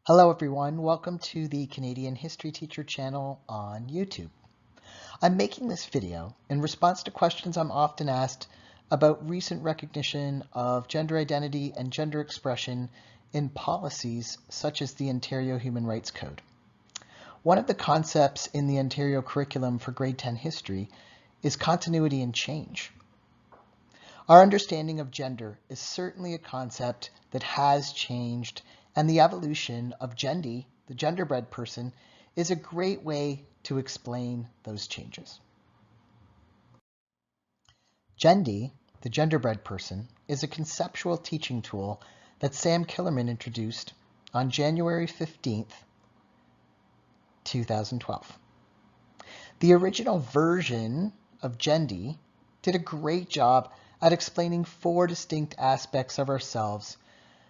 Hello everyone, welcome to the Canadian History Teacher channel on YouTube. I'm making this video in response to questions I'm often asked about recent recognition of gender identity and gender expression in policies such as the Ontario Human Rights Code. One of the concepts in the Ontario curriculum for grade 10 history is continuity and change. Our understanding of gender is certainly a concept that has changed, and the evolution of Gendy, the genderbread person, is a great way to explain those changes. Gendy, the genderbread person, is a conceptual teaching tool that Sam Killerman introduced on January 15th, 2012. The original version of Gendy did a great job at explaining four distinct aspects of ourselves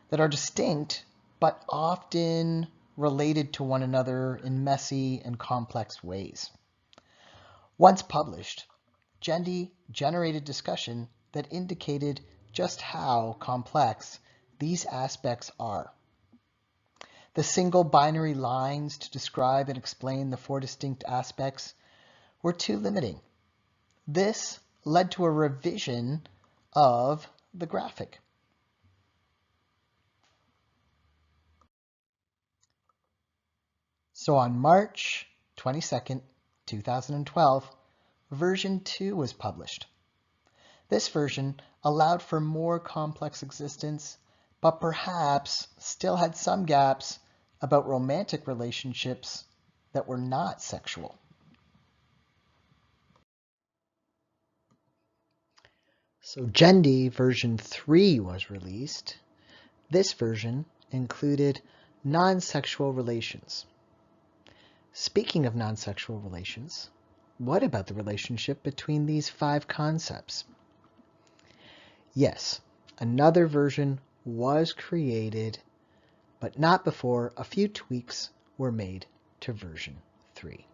that are distinct but often related to one another in messy and complex ways. Once published, Gendy generated discussion that indicated just how complex these aspects are. The single binary lines to describe and explain the four distinct aspects were too limiting. This led to a revision of the graphic. So on March 22nd, 2012, version 2 was published. This version allowed for more complex existence, but perhaps still had some gaps about romantic relationships that were not sexual. So Gendy version 3 was released. This version included non-sexual relations. Speaking of non-sexual relations, what about the relationship between these five concepts? Yes, another version was created, but not before a few tweaks were made to version 3.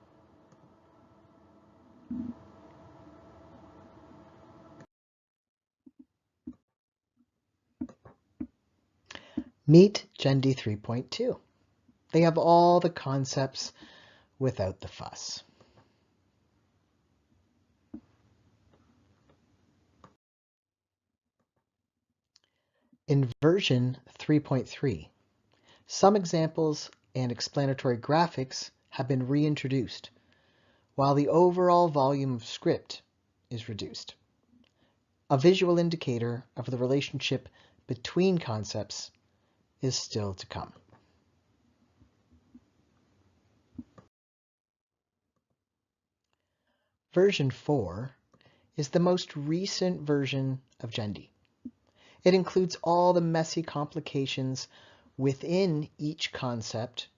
Meet Gendy 3.2. They have all the concepts without the fuss. In version 3.3, some examples and explanatory graphics have been reintroduced, while the overall volume of script is reduced. A visual indicator of the relationship between concepts is still to come. Version 4 is the most recent version of Gendy. It includes all the messy complications within each concept,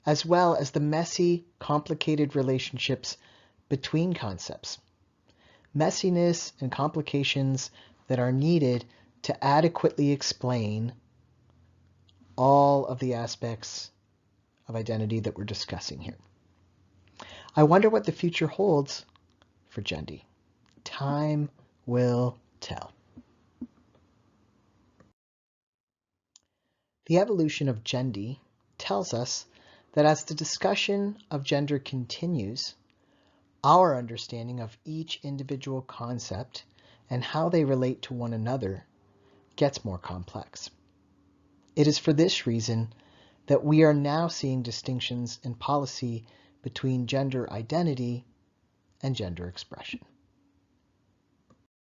as well as the messy, complicated relationships between concepts. Messiness and complications that are needed to adequately explain all of the aspects of identity that we're discussing here. I wonder what the future holds for Gendy. Time will tell. The evolution of Gendy tells us that as the discussion of gender continues, our understanding of each individual concept and how they relate to one another gets more complex. It is for this reason that we are now seeing distinctions in policy between gender identity and gender expression.